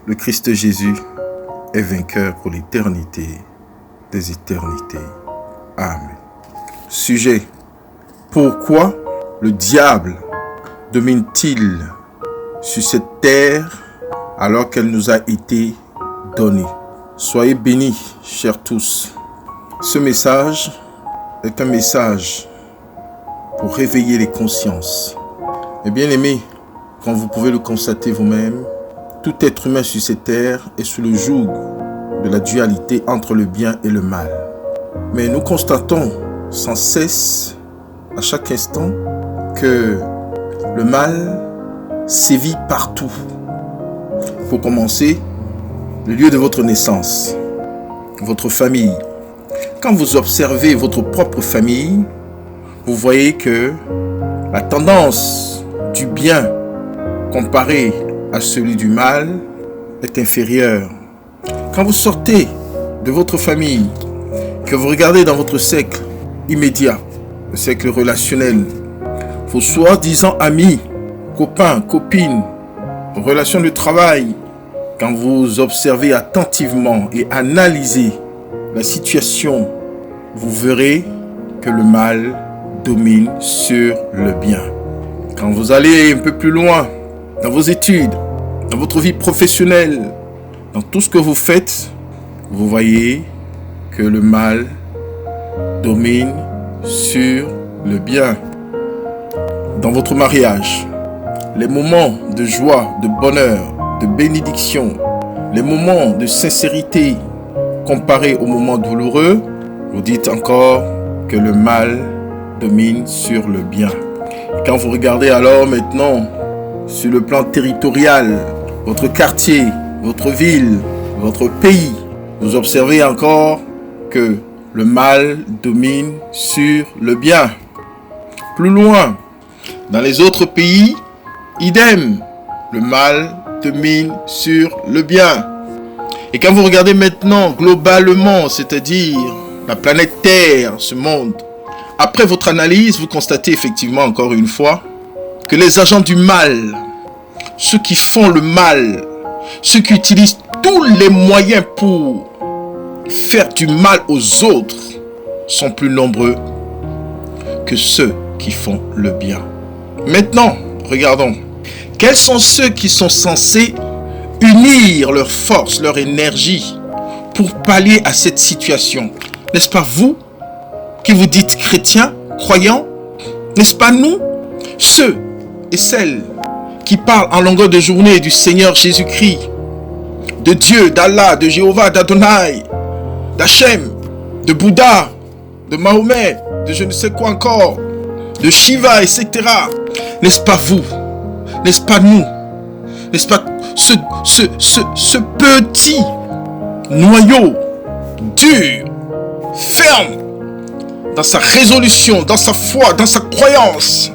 Le Christ Jésus est vainqueur pour l'éternité des éternités. Amen. Sujet. Pourquoi le diable domine-t-il sur cette terre alors qu'elle nous a été donnée? Soyez bénis, chers tous. Ce message est un message pour réveiller les consciences. Et bien aimés, comme vous pouvez le constater vous-même, tout être humain sur cette terre est sous le joug de la dualité entre le bien et le mal. Mais nous constatons sans cesse, à chaque instant, que le mal sévit partout. Pour commencer, le lieu de votre naissance, votre famille. Quand vous observez votre propre famille, vous voyez que la tendance du bien comparée à celui du mal est inférieure. Quand vous sortez de votre famille, que vous regardez dans votre cercle immédiat, le cercle relationnel, vos soi-disant amis, copains, copines, relations de travail, quand vous observez attentivement et analysez la situation, vous verrez que le mal domine sur le bien. Quand vous allez un peu plus loin, dans vos études, dans votre vie professionnelle, dans tout ce que vous faites, vous voyez que le mal domine sur le bien. Dans votre mariage, les moments de joie, de bonheur, de bénédiction, les moments de sincérité comparés aux moments douloureux, vous dites encore que le mal domine sur le bien. Et quand vous regardez alors maintenant sur le plan territorial, votre quartier, votre ville, votre pays, vous observez encore que le mal domine sur le bien. Plus loin, dans les autres pays, idem, le mal domine sur le bien. Et quand vous regardez maintenant globalement, c'est-à-dire la planète Terre, ce monde, après votre analyse, vous constatez effectivement encore une fois que les agents du mal, ceux qui font le mal, ceux qui utilisent tous les moyens pour faire du mal aux autres, sont plus nombreux que ceux qui font le bien. Maintenant, regardons. Quels sont ceux qui sont censés unir leurs forces, leur énergie pour pallier à cette situation? N'est-ce pas vous qui vous dites chrétiens, croyants? N'est-ce pas nous, ceux et celles qui parlent en longueur de journée du Seigneur Jésus-Christ, de Dieu, d'Allah, de Jéhovah, d'Adonai, d'Hachem, de Bouddha, de Mahomet, de je ne sais quoi encore, de Shiva, etc. N'est-ce pas vous? N'est-ce pas nous? N'est-ce pas ce petit noyau dur, ferme, dans sa résolution, dans sa foi, dans sa croyance?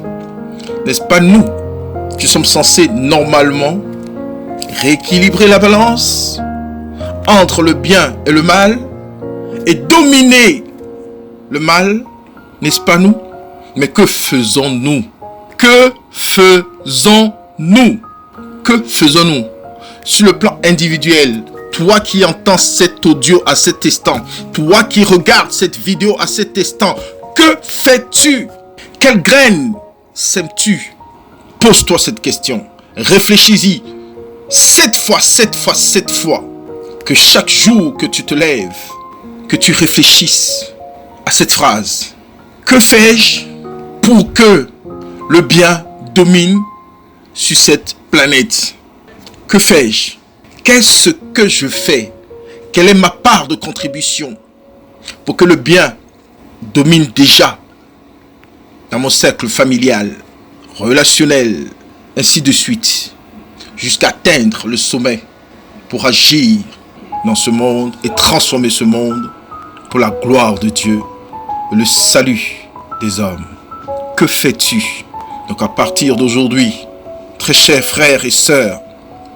N'est-ce pas nous qui sommes censés normalement rééquilibrer la balance entre le bien et le mal et dominer le mal? N'est-ce pas nous? Mais que faisons-nous? Que faisons-nous? Que faisons-nous? Sur le plan individuel, toi qui entends cet audio à cet instant, toi qui regardes cette vidéo à cet instant, que fais-tu? Quelle graine sèmes-tu? Pose-toi cette question. Réfléchis-y. 7 fois. Que chaque jour que tu te lèves, que tu réfléchisses à cette phrase. Que fais-je pour que le bien domine sur cette planète? Que fais-je? Qu'est-ce que je fais? Quelle est ma part de contribution pour que le bien domine déjà dans mon cercle familial, relationnel, ainsi de suite, jusqu'à atteindre le sommet pour agir dans ce monde et transformer ce monde pour la gloire de Dieu et le salut des hommes? Que fais-tu? Donc à partir d'aujourd'hui, très chers frères et sœurs,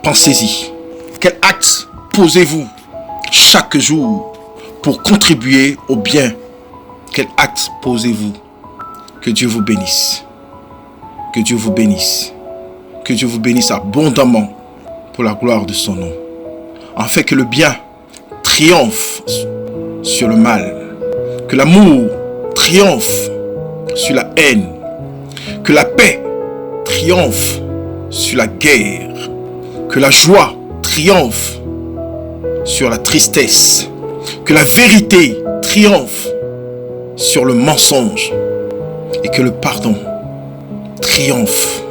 pensez-y. Quel acte posez-vous chaque jour pour contribuer au bien? Quel acte posez-vous? Que Dieu vous bénisse. Que Dieu vous bénisse. Que Dieu vous bénisse abondamment pour la gloire de son nom. afin que le bien triomphe sur le mal, que l'amour triomphe sur la haine, que la paix triomphe sur la guerre, que la joie triomphe sur la tristesse, que la vérité triomphe sur le mensonge et que le pardon triomphe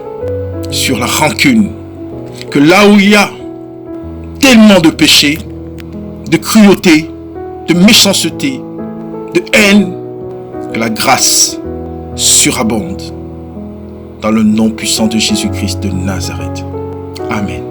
sur la rancune. Que là où il y a tellement de péchés, de cruauté, de méchanceté, de haine, que la grâce surabonde dans le nom puissant de Jésus-Christ de Nazareth. Amen.